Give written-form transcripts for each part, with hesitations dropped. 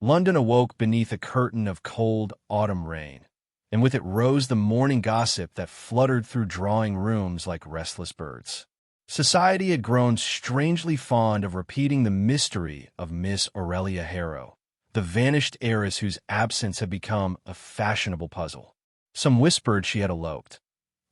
London awoke beneath a curtain of cold autumn rain, and with it rose the morning gossip that fluttered through drawing rooms like restless birds. Society had grown strangely fond of repeating the mystery of Miss Aurelia Harrow, the vanished heiress whose absence had become a fashionable puzzle. Some whispered she had eloped.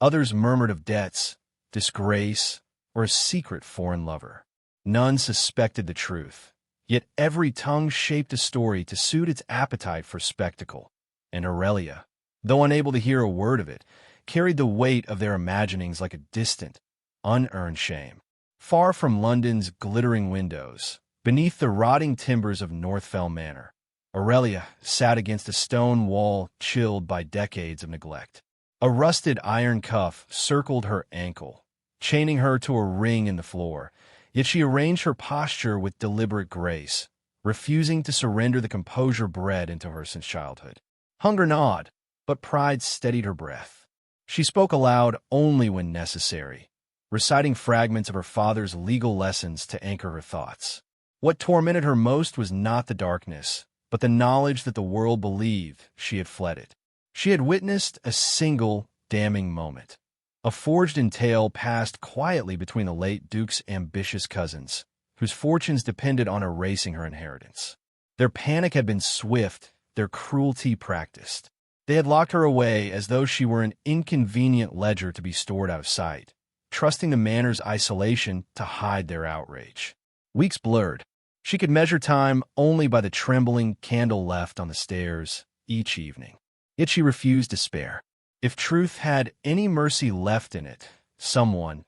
Others murmured of debts, disgrace, or a secret foreign lover. None suspected the truth, yet every tongue shaped a story to suit its appetite for spectacle. And Aurelia, though unable to hear a word of it, carried the weight of their imaginings like a distant, unearned shame. Far from London's glittering windows, beneath the rotting timbers of Northfell Manor, Aurelia sat against a stone wall chilled by decades of neglect. A rusted iron cuff circled her ankle, chaining her to a ring in the floor, yet she arranged her posture with deliberate grace, refusing to surrender the composure bred into her since childhood. Hunger gnawed, but pride steadied her breath. She spoke aloud only when necessary, reciting fragments of her father's legal lessons to anchor her thoughts. What tormented her most was not the darkness, but the knowledge that the world believed she had fled it. She had witnessed a single damning moment. A forged entail passed quietly between the late Duke's ambitious cousins, whose fortunes depended on erasing her inheritance. Their panic had been swift, their cruelty practiced. They had locked her away as though she were an inconvenient ledger to be stored out of sight, trusting the manor's isolation to hide their outrage. Weeks blurred. She could measure time only by the trembling candle left on the stairs each evening. Yet she refused to spare. If truth had any mercy left in it, someone,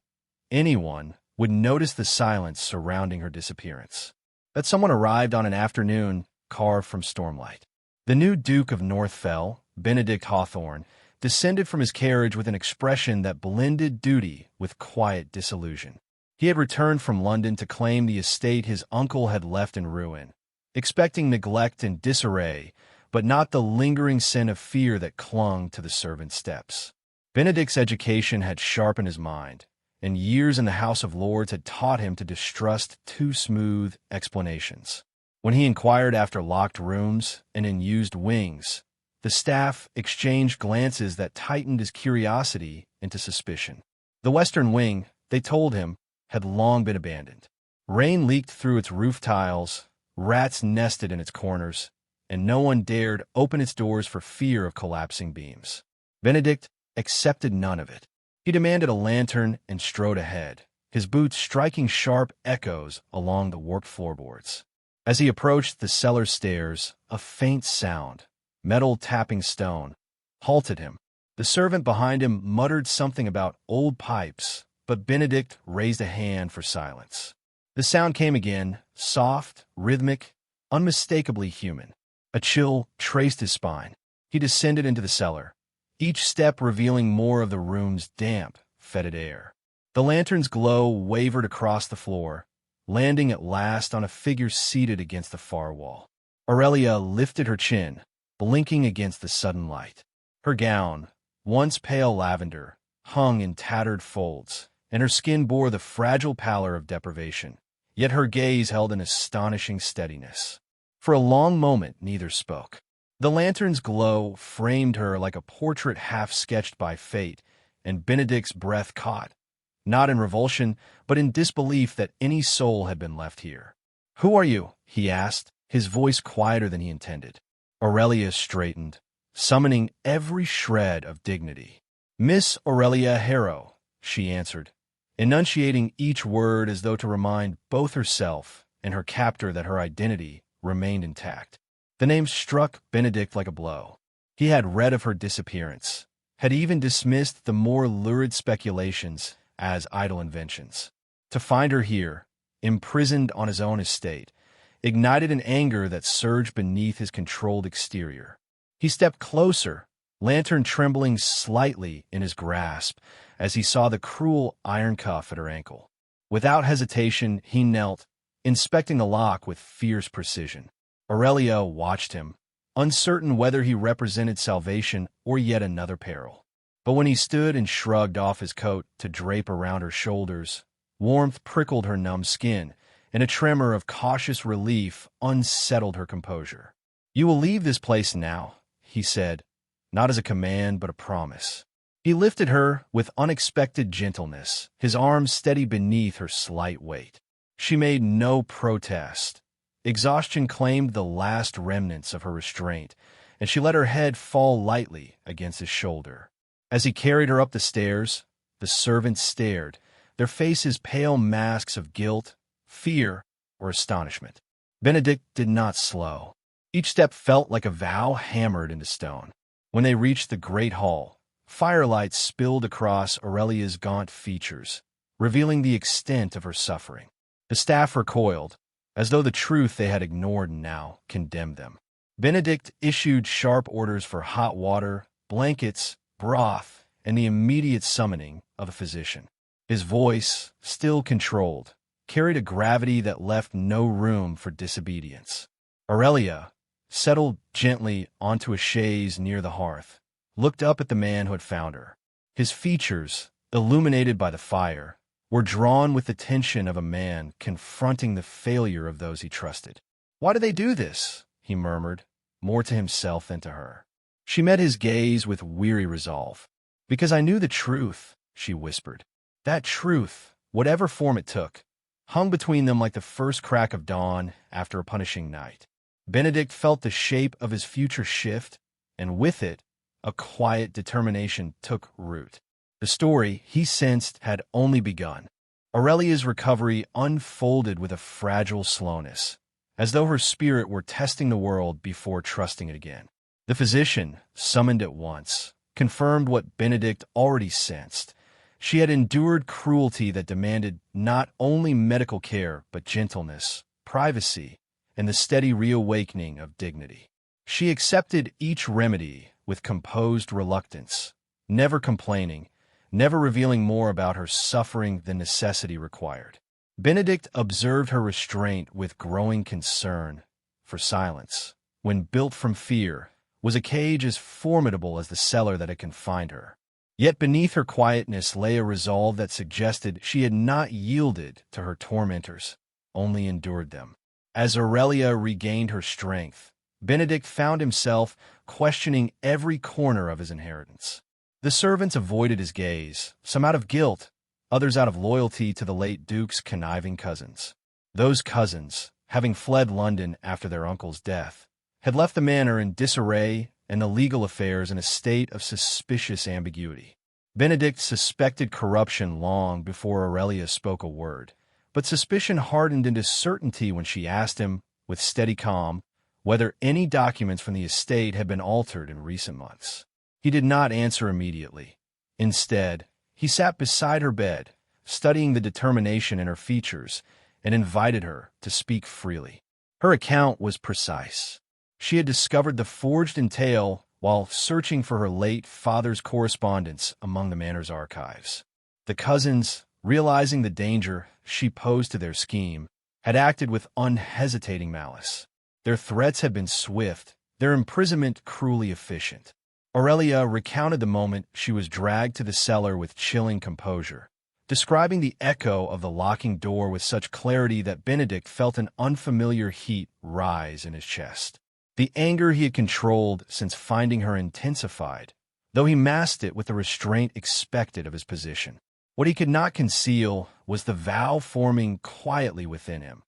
anyone, would notice the silence surrounding her disappearance. That someone arrived on an afternoon carved from stormlight. The new Duke of Northfell, Benedict Hawthorne, descended from his carriage with an expression that blended duty with quiet disillusion. He had returned from London to claim the estate his uncle had left in ruin, expecting neglect and disarray, but not the lingering sin of fear that clung to the servants' steps. Benedict's education had sharpened his mind, and years in the House of Lords had taught him to distrust too smooth explanations. When he inquired after locked rooms and unused wings, the staff exchanged glances that tightened his curiosity into suspicion. The western wing, they told him, had long been abandoned. Rain leaked through its roof tiles, rats nested in its corners, and no one dared open its doors for fear of collapsing beams. Benedict accepted none of it. He demanded a lantern and strode ahead, his boots striking sharp echoes along the warped floorboards. As he approached the cellar stairs, a faint sound, metal tapping stone, halted him. The servant behind him muttered something about old pipes, but Benedict raised a hand for silence. The sound came again, soft, rhythmic, unmistakably human. A chill traced his spine. He descended into the cellar, each step revealing more of the room's damp, fetid air. The lantern's glow wavered across the floor, landing at last on a figure seated against the far wall. Aurelia lifted her chin, blinking against the sudden light. Her gown, once pale lavender, hung in tattered folds, and her skin bore the fragile pallor of deprivation. Yet her gaze held an astonishing steadiness. For a long moment, neither spoke. The lantern's glow framed her like a portrait half-sketched by fate, and Benedict's breath caught, not in revulsion, but in disbelief that any soul had been left here. "Who are you?" he asked, his voice quieter than he intended. Aurelia straightened, summoning every shred of dignity. "Miss Aurelia Harrow," she answered, enunciating each word as though to remind both herself and her captor that her identity remained intact. The name struck Benedict like a blow. He had read of her disappearance, had even dismissed the more lurid speculations as idle inventions. To find her here, imprisoned on his own estate, ignited an anger that surged beneath his controlled exterior. He stepped closer, lantern trembling slightly in his grasp as he saw the cruel iron cuff at her ankle. Without hesitation, he knelt, inspecting the lock with fierce precision. Aurelia watched him, uncertain whether he represented salvation or yet another peril. But when he stood and shrugged off his coat to drape around her shoulders, warmth prickled her numb skin, and a tremor of cautious relief unsettled her composure. "You will leave this place now," he said, not as a command but a promise. He lifted her with unexpected gentleness, his arms steady beneath her slight weight. She made no protest. Exhaustion claimed the last remnants of her restraint, and she let her head fall lightly against his shoulder. As he carried her up the stairs, the servants stared, their faces pale masks of guilt, fear, or astonishment. Benedict did not slow. Each step felt like a vow hammered into stone. When they reached the great hall, firelight spilled across Aurelia's gaunt features, revealing the extent of her suffering. The staff recoiled, as though the truth they had ignored now condemned them. Benedict issued sharp orders for hot water, blankets, broth, and the immediate summoning of a physician. His voice, still controlled, carried a gravity that left no room for disobedience. Aurelia, settled gently onto a chaise near the hearth, looked up at the man who had found her. His features, illuminated by the fire, were drawn with the tension of a man confronting the failure of those he trusted. "Why do they do this?" he murmured, more to himself than to her. She met his gaze with weary resolve. "Because I knew the truth," she whispered. That truth, whatever form it took, hung between them like the first crack of dawn after a punishing night. Benedict felt the shape of his future shift, and with it, a quiet determination took root. The story, he sensed, had only begun. Aurelia's recovery unfolded with a fragile slowness, as though her spirit were testing the world before trusting it again. The physician, summoned at once, confirmed what Benedict already sensed. She had endured cruelty that demanded not only medical care, but gentleness, privacy, and the steady reawakening of dignity. She accepted each remedy with composed reluctance, never complaining, never revealing more about her suffering than necessity required. Benedict observed her restraint with growing concern, for silence, when built from fear, was a cage as formidable as the cellar that had confined her. Yet beneath her quietness lay a resolve that suggested she had not yielded to her tormentors, only endured them. As Aurelia regained her strength, Benedict found himself questioning every corner of his inheritance. The servants avoided his gaze, some out of guilt, others out of loyalty to the late Duke's conniving cousins. Those cousins, having fled London after their uncle's death, had left the manor in disarray and the legal affairs in a state of suspicious ambiguity. Benedict suspected corruption long before Aurelia spoke a word, but suspicion hardened into certainty when she asked him, with steady calm, whether any documents from the estate had been altered in recent months. He did not answer immediately. Instead, he sat beside her bed, studying the determination in her features, and invited her to speak freely. Her account was precise. She had discovered the forged entail while searching for her late father's correspondence among the manor's archives. The cousins, realizing the danger she posed to their scheme, had acted with unhesitating malice. Their threats had been swift, their imprisonment cruelly efficient. Aurelia recounted the moment she was dragged to the cellar with chilling composure, describing the echo of the locking door with such clarity that Benedict felt an unfamiliar heat rise in his chest. The anger he had controlled since finding her intensified, though he masked it with the restraint expected of his position. What he could not conceal was the vow forming quietly within him.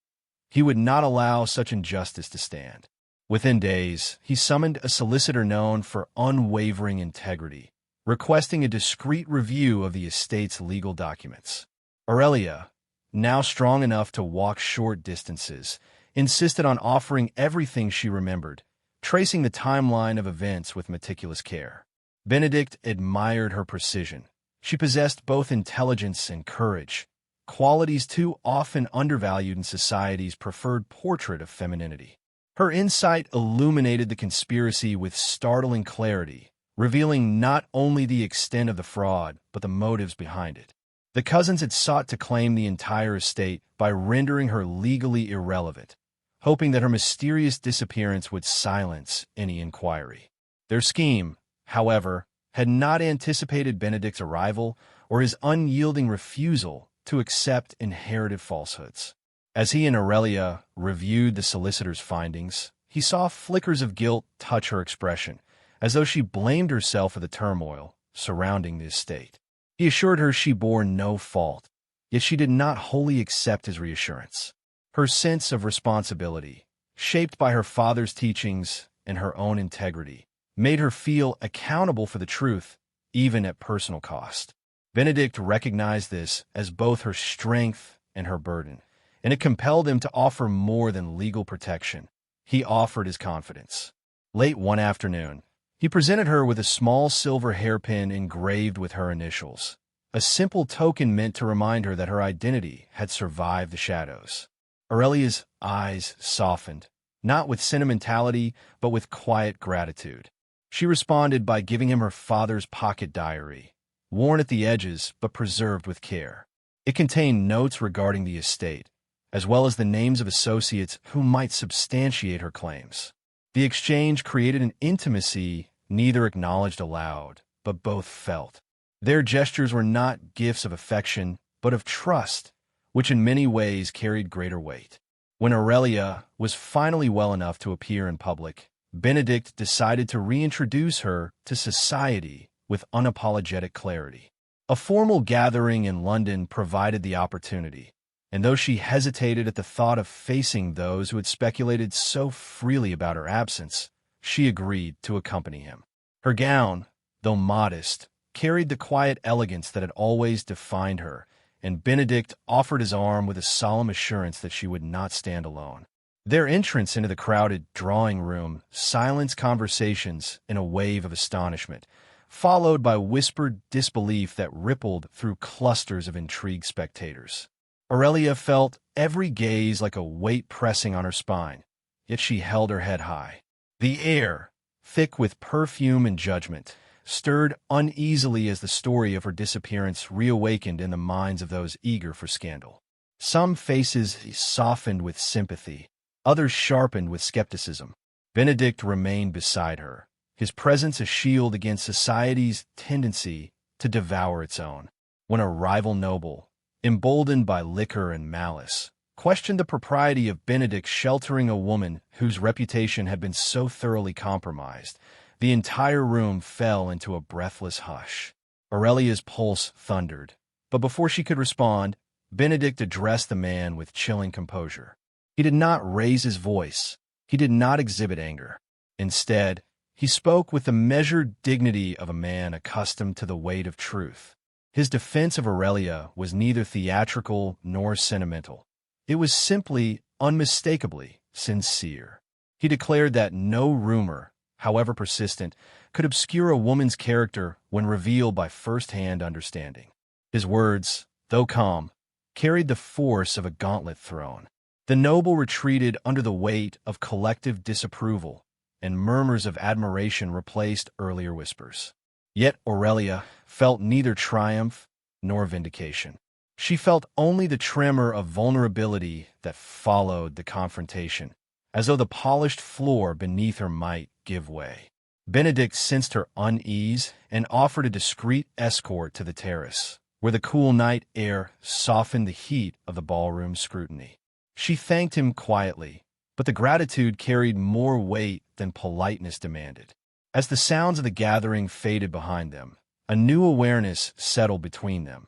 He would not allow such injustice to stand. Within days, he summoned a solicitor known for unwavering integrity, requesting a discreet review of the estate's legal documents. Aurelia, now strong enough to walk short distances, insisted on offering everything she remembered, tracing the timeline of events with meticulous care. Benedict admired her precision. She possessed both intelligence and courage, qualities too often undervalued in society's preferred portrait of femininity. Her insight illuminated the conspiracy with startling clarity, revealing not only the extent of the fraud, but the motives behind it. The cousins had sought to claim the entire estate by rendering her legally irrelevant, hoping that her mysterious disappearance would silence any inquiry. Their scheme, however, had not anticipated Benedict's arrival or his unyielding refusal to accept inherited falsehoods. As he and Aurelia reviewed the solicitor's findings, he saw flickers of guilt touch her expression, as though she blamed herself for the turmoil surrounding the estate. He assured her she bore no fault, yet she did not wholly accept his reassurance. Her sense of responsibility, shaped by her father's teachings and her own integrity, made her feel accountable for the truth, even at personal cost. Benedict recognized this as both her strength and her burden, and it compelled him to offer more than legal protection. He offered his confidence. Late one afternoon, he presented her with a small silver hairpin engraved with her initials, a simple token meant to remind her that her identity had survived the shadows. Aurelia's eyes softened, not with sentimentality, but with quiet gratitude. She responded by giving him her father's pocket diary, worn at the edges but preserved with care. It contained notes regarding the estate, as well as the names of associates who might substantiate her claims. The exchange created an intimacy neither acknowledged aloud, but both felt. Their gestures were not gifts of affection, but of trust, which in many ways carried greater weight. When Aurelia was finally well enough to appear in public, Benedict decided to reintroduce her to society with unapologetic clarity. A formal gathering in London provided the opportunity, and though she hesitated at the thought of facing those who had speculated so freely about her absence, she agreed to accompany him. Her gown, though modest, carried the quiet elegance that had always defined her, and Benedict offered his arm with a solemn assurance that she would not stand alone. Their entrance into the crowded drawing room silenced conversations in a wave of astonishment, followed by whispered disbelief that rippled through clusters of intrigued spectators. Aurelia felt every gaze like a weight pressing on her spine, yet she held her head high. The air, thick with perfume and judgment, stirred uneasily as the story of her disappearance reawakened in the minds of those eager for scandal. Some faces softened with sympathy, others sharpened with skepticism. Benedict remained beside her, his presence a shield against society's tendency to devour its own. When a rival noble, emboldened by liquor and malice, questioned the propriety of Benedict sheltering a woman whose reputation had been so thoroughly compromised, the entire room fell into a breathless hush. Aurelia's pulse thundered, but before she could respond, Benedict addressed the man with chilling composure. He did not raise his voice. He did not exhibit anger. Instead, he spoke with the measured dignity of a man accustomed to the weight of truth. His defense of Aurelia was neither theatrical nor sentimental. It was simply, unmistakably, sincere. He declared that no rumor, however persistent, could obscure a woman's character when revealed by first-hand understanding. His words, though calm, carried the force of a gauntlet thrown. The noble retreated under the weight of collective disapproval, and murmurs of admiration replaced earlier whispers. Yet Aurelia felt neither triumph nor vindication. She felt only the tremor of vulnerability that followed the confrontation, as though the polished floor beneath her might give way. Benedict sensed her unease and offered a discreet escort to the terrace, where the cool night air softened the heat of the ballroom scrutiny. She thanked him quietly, but the gratitude carried more weight than politeness demanded. As the sounds of the gathering faded behind them, a new awareness settled between them,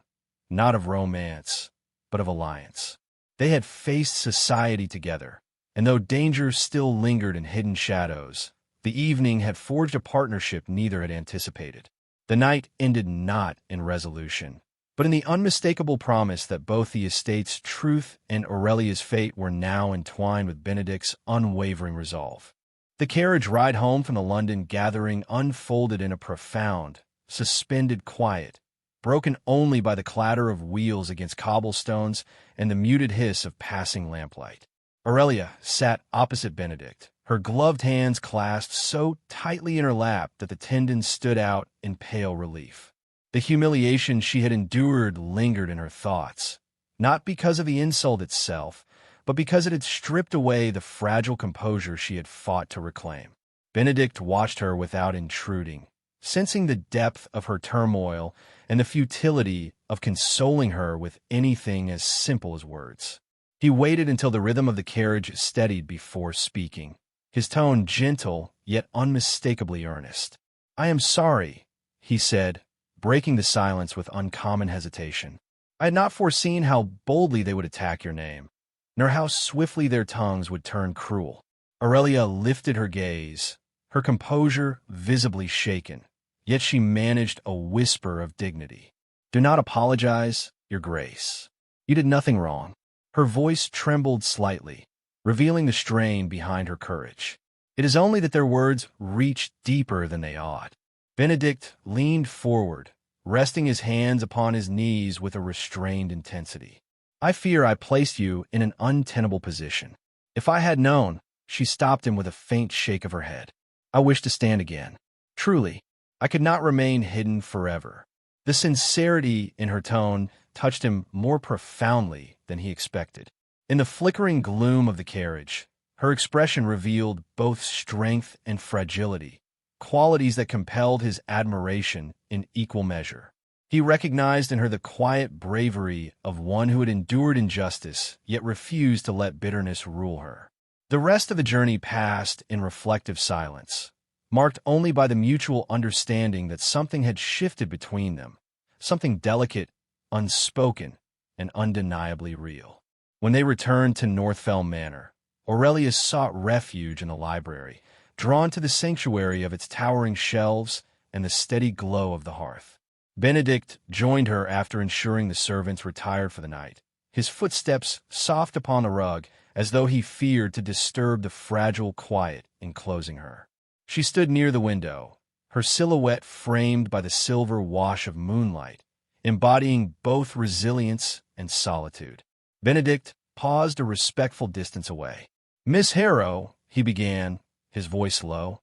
not of romance, but of alliance. They had faced society together, and though danger still lingered in hidden shadows, the evening had forged a partnership neither had anticipated. The night ended not in resolution, but in the unmistakable promise that both the estate's truth and Aurelia's fate were now entwined with Benedict's unwavering resolve. The carriage ride home from the London gathering unfolded in a profound, suspended quiet, broken only by the clatter of wheels against cobblestones and the muted hiss of passing lamplight. Aurelia sat opposite Benedict, her gloved hands clasped so tightly in her lap that the tendons stood out in pale relief. The humiliation she had endured lingered in her thoughts, not because of the insult itself, but because it had stripped away the fragile composure she had fought to reclaim. Benedict watched her without intruding, sensing the depth of her turmoil and the futility of consoling her with anything as simple as words. He waited until the rhythm of the carriage steadied before speaking, his tone gentle yet unmistakably earnest. "I am sorry," he said, breaking the silence with uncommon hesitation. "I had not foreseen how boldly they would attack your name, nor how swiftly their tongues would turn cruel." Aurelia lifted her gaze, her composure visibly shaken, yet she managed a whisper of dignity. "Do not apologize, Your Grace. You did nothing wrong." Her voice trembled slightly, revealing the strain behind her courage. It is only that their words reached deeper than they ought. Benedict leaned forward, resting his hands upon his knees with a restrained intensity. "I fear I placed you in an untenable position. If I had known—" She stopped him with a faint shake of her head. "I wish to stand again. Truly, I could not remain hidden forever." The sincerity in her tone touched him more profoundly than he expected. In the flickering gloom of the carriage, her expression revealed both strength and fragility, qualities that compelled his admiration in equal measure. He recognized in her the quiet bravery of one who had endured injustice, yet refused to let bitterness rule her. The rest of the journey passed in reflective silence, marked only by the mutual understanding that something had shifted between them, something delicate, unspoken, and undeniably real. When they returned to Northfell Manor, Aurelia sought refuge in the library, drawn to the sanctuary of its towering shelves and the steady glow of the hearth. Benedict joined her after ensuring the servants retired for the night, his footsteps soft upon the rug, as though he feared to disturb the fragile quiet enclosing her. She stood near the window, her silhouette framed by the silver wash of moonlight, embodying both resilience and solitude. Benedict paused a respectful distance away. "Miss Harrow," he began, his voice low,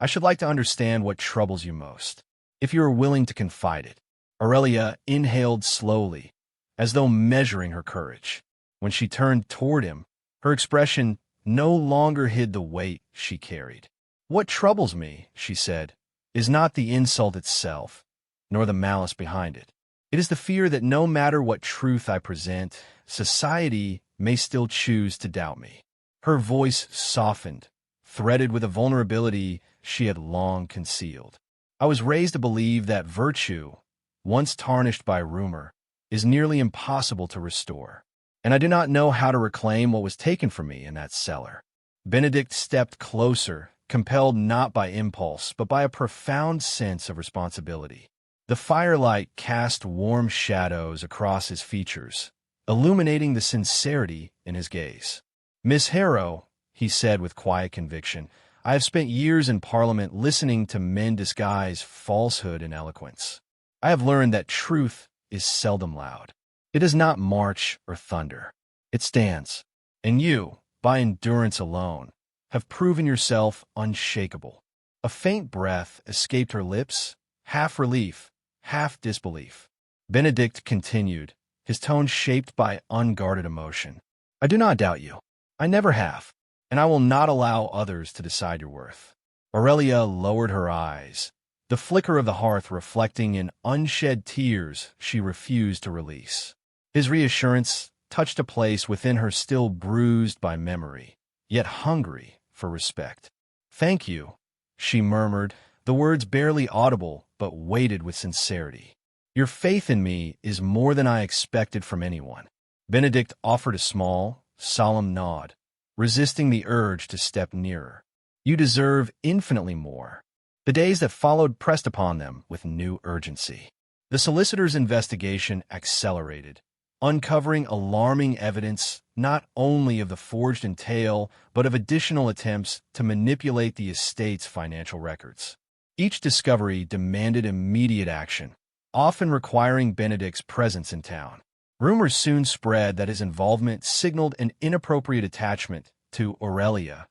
"I should like to understand what troubles you most, if you are willing to confide it." Aurelia inhaled slowly, as though measuring her courage. When she turned toward him, her expression no longer hid the weight she carried. "What troubles me," she said, "is not the insult itself, nor the malice behind it. It is the fear that no matter what truth I present, society may still choose to doubt me." Her voice softened, threaded with a vulnerability she had long concealed. "I was raised to believe that virtue, once tarnished by rumor, is nearly impossible to restore, and I do not know how to reclaim what was taken from me in that cellar." Benedict stepped closer, compelled not by impulse, but by a profound sense of responsibility. The firelight cast warm shadows across his features, illuminating the sincerity in his gaze. "Miss Harrow," he said with quiet conviction, "I have spent years in Parliament listening to men disguise falsehood in eloquence. I have learned that truth is seldom loud. It does not march or thunder. It stands. And you, by endurance alone, have proven yourself unshakable." A faint breath escaped her lips, half relief, half disbelief. Benedict continued, his tone shaped by unguarded emotion. "I do not doubt you. I never have, and I will not allow others to decide your worth." Aurelia lowered her eyes, the flicker of the hearth reflecting in unshed tears she refused to release. His reassurance touched a place within her still bruised by memory, yet hungry for respect. "Thank you," she murmured, the words barely audible but weighted with sincerity. "Your faith in me is more than I expected from anyone." Benedict offered a small, solemn nod, resisting the urge to step nearer. "You deserve infinitely more." The days that followed pressed upon them with new urgency. The solicitor's investigation accelerated, uncovering alarming evidence not only of the forged entail, but of additional attempts to manipulate the estate's financial records. Each discovery demanded immediate action, often requiring Benedict's presence in town. Rumors soon spread that his involvement signaled an inappropriate attachment to Aurelia,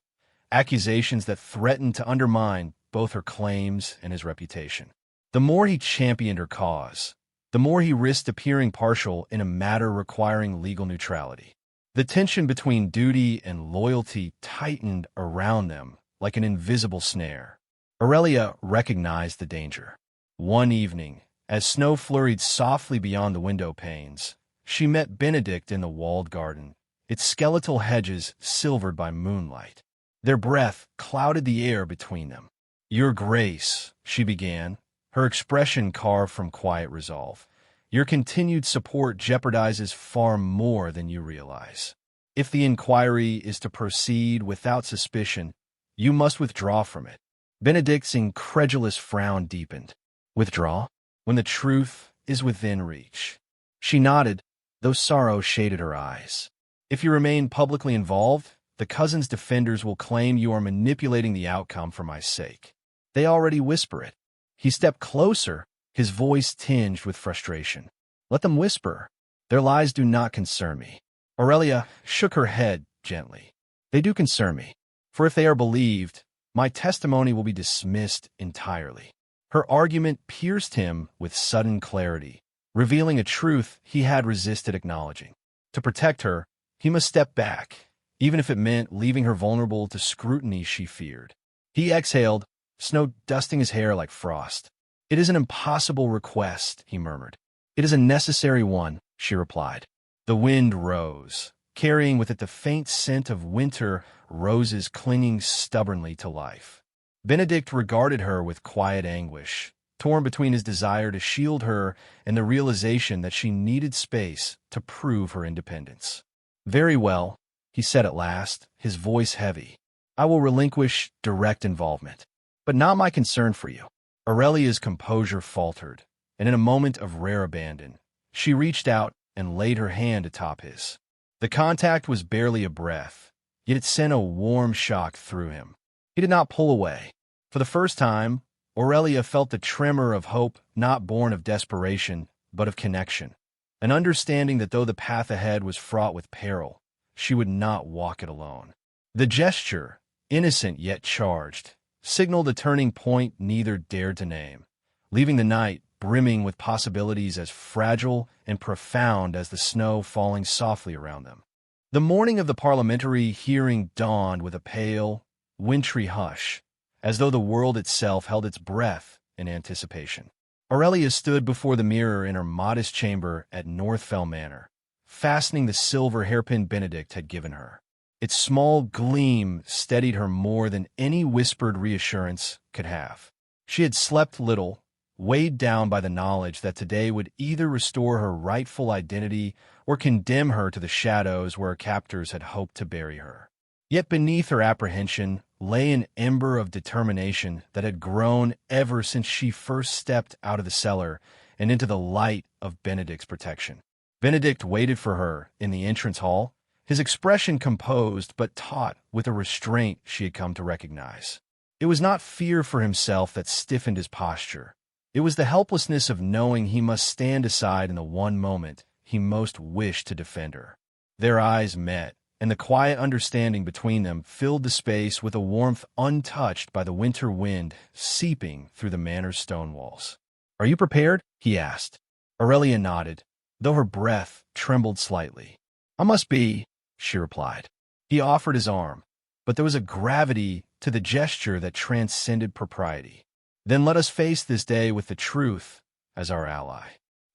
accusations that threatened to undermine both her claims and his reputation. The more he championed her cause, the more he risked appearing partial in a matter requiring legal neutrality. The tension between duty and loyalty tightened around them like an invisible snare. Aurelia recognized the danger. One evening, as snow flurried softly beyond the window panes, she met Benedict in the walled garden, its skeletal hedges silvered by moonlight. Their breath clouded the air between them. "Your Grace," she began, her expression carved from quiet resolve. "Your continued support jeopardizes far more than you realize. If the inquiry is to proceed without suspicion, you must withdraw from it." Benedict's incredulous frown deepened. "Withdraw? When the truth is within reach?" She nodded, though sorrow shaded her eyes. "If you remain publicly involved, the cousin's defenders will claim you are manipulating the outcome for my sake. They already whisper it." He stepped closer, his voice tinged with frustration. "Let them whisper. Their lies do not concern me." Aurelia shook her head gently. "They do concern me, for if they are believed, my testimony will be dismissed entirely." Her argument pierced him with sudden clarity, revealing a truth he had resisted acknowledging. To protect her, he must step back, even if it meant leaving her vulnerable to scrutiny she feared. He exhaled, snow dusting his hair like frost. "It is an impossible request," he murmured. "It is a necessary one," she replied. The wind rose, carrying with it the faint scent of winter roses clinging stubbornly to life. Benedict regarded her with quiet anguish, torn between his desire to shield her and the realization that she needed space to prove her independence. "Very well," he said at last, his voice heavy. "I will relinquish direct involvement, but not my concern for you." Aurelia's composure faltered, and in a moment of rare abandon, she reached out and laid her hand atop his. The contact was barely a breath, yet it sent a warm shock through him. He did not pull away. For the first time, Aurelia felt the tremor of hope not born of desperation, but of connection, an understanding that though the path ahead was fraught with peril, she would not walk it alone. The gesture, innocent yet charged, signaled a turning point neither dared to name, leaving the night brimming with possibilities as fragile and profound as the snow falling softly around them. The morning of the parliamentary hearing dawned with a pale, wintry hush, as though the world itself held its breath in anticipation. Aurelia stood before the mirror in her modest chamber at Northfell Manor, fastening the silver hairpin Benedict had given her. Its small gleam steadied her more than any whispered reassurance could have. She had slept little, weighed down by the knowledge that today would either restore her rightful identity or condemn her to the shadows where her captors had hoped to bury her. Yet beneath her apprehension lay an ember of determination that had grown ever since she first stepped out of the cellar and into the light of Benedict's protection. Benedict waited for her in the entrance hall, his expression composed but taut with a restraint she had come to recognize. It was not fear for himself that stiffened his posture. It was the helplessness of knowing he must stand aside in the one moment he most wished to defend her. Their eyes met, and the quiet understanding between them filled the space with a warmth untouched by the winter wind seeping through the manor's stone walls. "Are you prepared?" he asked. Aurelia nodded, though her breath trembled slightly. "I must be," she replied. He offered his arm, but there was a gravity to the gesture that transcended propriety. "Then let us face this day with the truth as our ally."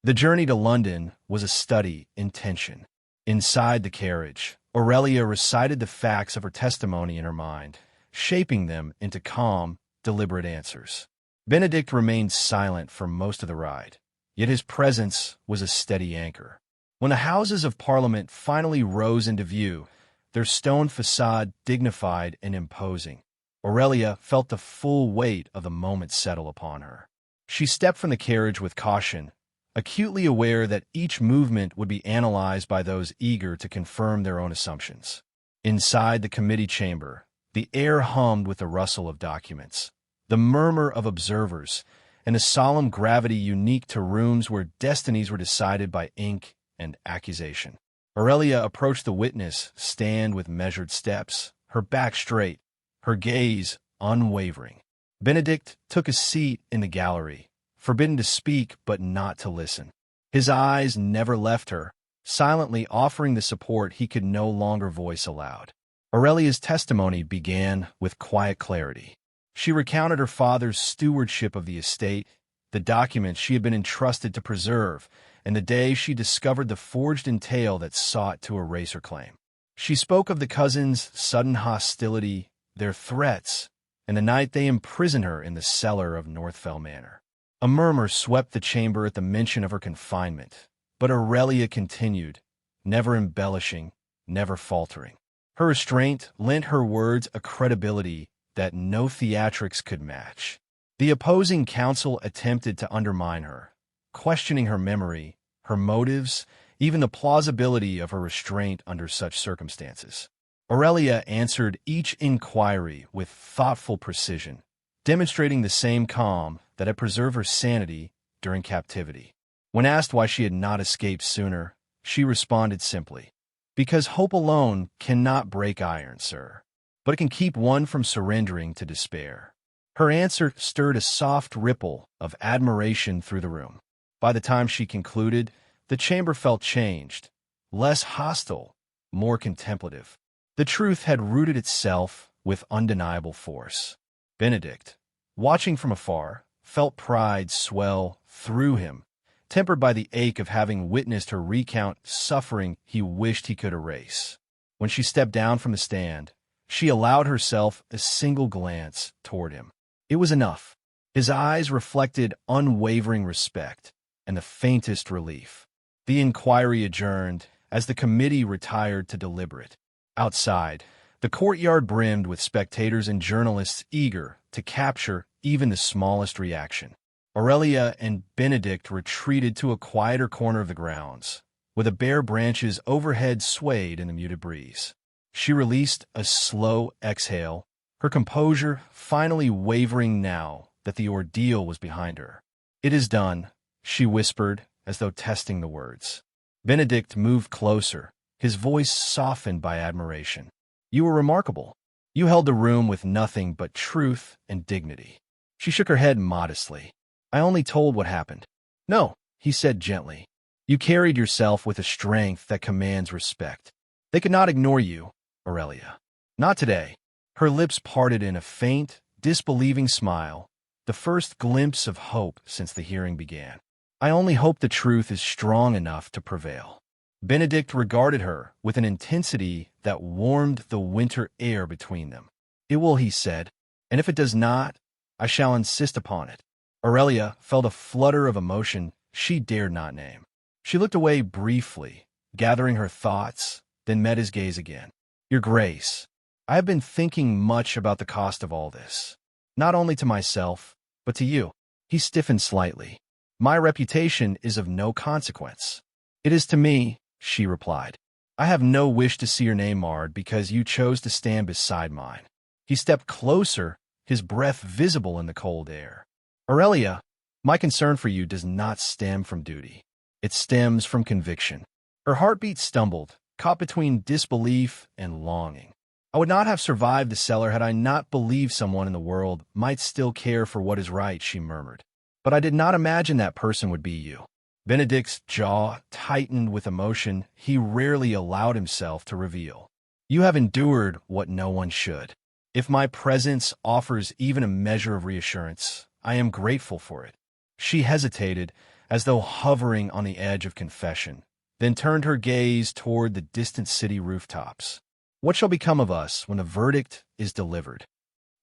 The journey to London was a study in tension. Inside the carriage, Aurelia recited the facts of her testimony in her mind, shaping them into calm, deliberate answers. Benedict remained silent for most of the ride, yet his presence was a steady anchor. When the Houses of Parliament finally rose into view, their stone facade dignified and imposing, Aurelia felt the full weight of the moment settle upon her. She stepped from the carriage with caution, acutely aware that each movement would be analyzed by those eager to confirm their own assumptions. Inside the committee chamber, the air hummed with the rustle of documents, the murmur of observers, and a solemn gravity unique to rooms where destinies were decided by ink and accusation. Aurelia approached the witness stand with measured steps, her back straight, her gaze unwavering. Benedict took a seat in the gallery, forbidden to speak but not to listen. His eyes never left her, silently offering the support he could no longer voice aloud. Aurelia's testimony began with quiet clarity. She recounted her father's stewardship of the estate, the documents she had been entrusted to preserve, and the day she discovered the forged entail that sought to erase her claim. She spoke of the cousin's sudden hostility, their threats, and the night they imprisoned her in the cellar of Northfell Manor. A murmur swept the chamber at the mention of her confinement, but Aurelia continued, never embellishing, never faltering. Her restraint lent her words a credibility that no theatrics could match. The opposing counsel attempted to undermine her, questioning her memory, her motives, even the plausibility of her restraint under such circumstances. Aurelia answered each inquiry with thoughtful precision, demonstrating the same calm that had preserved her sanity during captivity. When asked why she had not escaped sooner, she responded simply, "Because hope alone cannot break iron, sir, but it can keep one from surrendering to despair." Her answer stirred a soft ripple of admiration through the room. By the time she concluded, the chamber felt changed, less hostile, more contemplative. The truth had rooted itself with undeniable force. Benedict, watching from afar, felt pride swell through him, tempered by the ache of having witnessed her recount suffering he wished he could erase. When she stepped down from the stand, she allowed herself a single glance toward him. It was enough. His eyes reflected unwavering respect and the faintest relief. The inquiry adjourned as the committee retired to deliberate. Outside, the courtyard brimmed with spectators and journalists eager to capture even the smallest reaction. Aurelia and Benedict retreated to a quieter corner of the grounds, where the bare branches overhead swayed in the muted breeze. She released a slow exhale, her composure finally wavering now that the ordeal was behind her. "It is done," she whispered, as though testing the words. Benedict moved closer, his voice softened by admiration. "You were remarkable. You held the room with nothing but truth and dignity." She shook her head modestly. "I only told what happened." "No," he said gently. "You carried yourself with a strength that commands respect. They could not ignore you, Aurelia. Not today." Her lips parted in a faint, disbelieving smile, the first glimpse of hope since the hearing began. "I only hope the truth is strong enough to prevail." Benedict regarded her with an intensity that warmed the winter air between them. "It will," he said, "and if it does not, I shall insist upon it." Aurelia felt a flutter of emotion she dared not name. She looked away briefly, gathering her thoughts, then met his gaze again. "Your Grace, I have been thinking much about the cost of all this, not only to myself, but to you." He stiffened slightly. "My reputation is of no consequence." "It is to me," she replied. "I have no wish to see your name marred because you chose to stand beside mine." He stepped closer, his breath visible in the cold air. "Aurelia, my concern for you does not stem from duty. It stems from conviction." Her heartbeat stumbled, caught between disbelief and longing. "I would not have survived the cellar had I not believed someone in the world might still care for what is right," she murmured. "But I did not imagine that person would be you." Benedict's jaw tightened with emotion he rarely allowed himself to reveal. "You have endured what no one should. If my presence offers even a measure of reassurance, I am grateful for it." She hesitated, as though hovering on the edge of confession, then turned her gaze toward the distant city rooftops. "What shall become of us when the verdict is delivered?"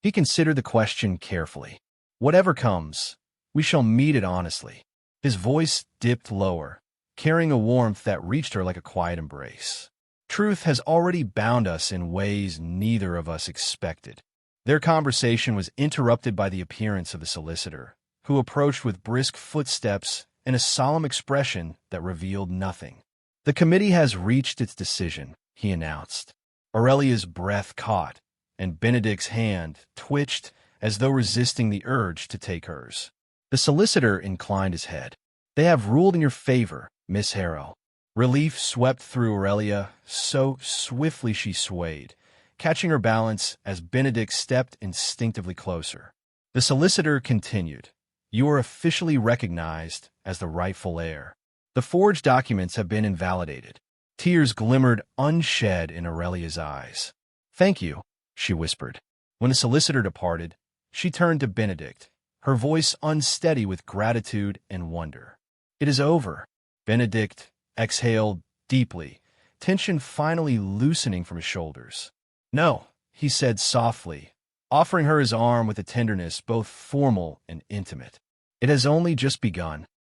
He considered the question carefully. "Whatever comes, we shall meet it honestly." His voice dipped lower, carrying a warmth that reached her like a quiet embrace. "Truth has already bound us in ways neither of us expected." Their conversation was interrupted by the appearance of the solicitor, who approached with brisk footsteps and a solemn expression that revealed nothing. "The committee has reached its decision," he announced. Aurelia's breath caught, and Benedict's hand twitched as though resisting the urge to take hers. The solicitor inclined his head. "They have ruled in your favor, Miss Harrow." Relief swept through Aurelia, so swiftly she swayed, catching her balance as Benedict stepped instinctively closer. The solicitor continued, "You are officially recognized as the rightful heir. The forged documents have been invalidated." Tears glimmered unshed in Aurelia's eyes. "Thank you," she whispered. When the solicitor departed, she turned to Benedict, her voice unsteady with gratitude and wonder. "It is over." Benedict exhaled deeply, tension finally loosening from his shoulders. "No," he said softly, offering her his arm with a tenderness both formal and intimate. It has only just begun.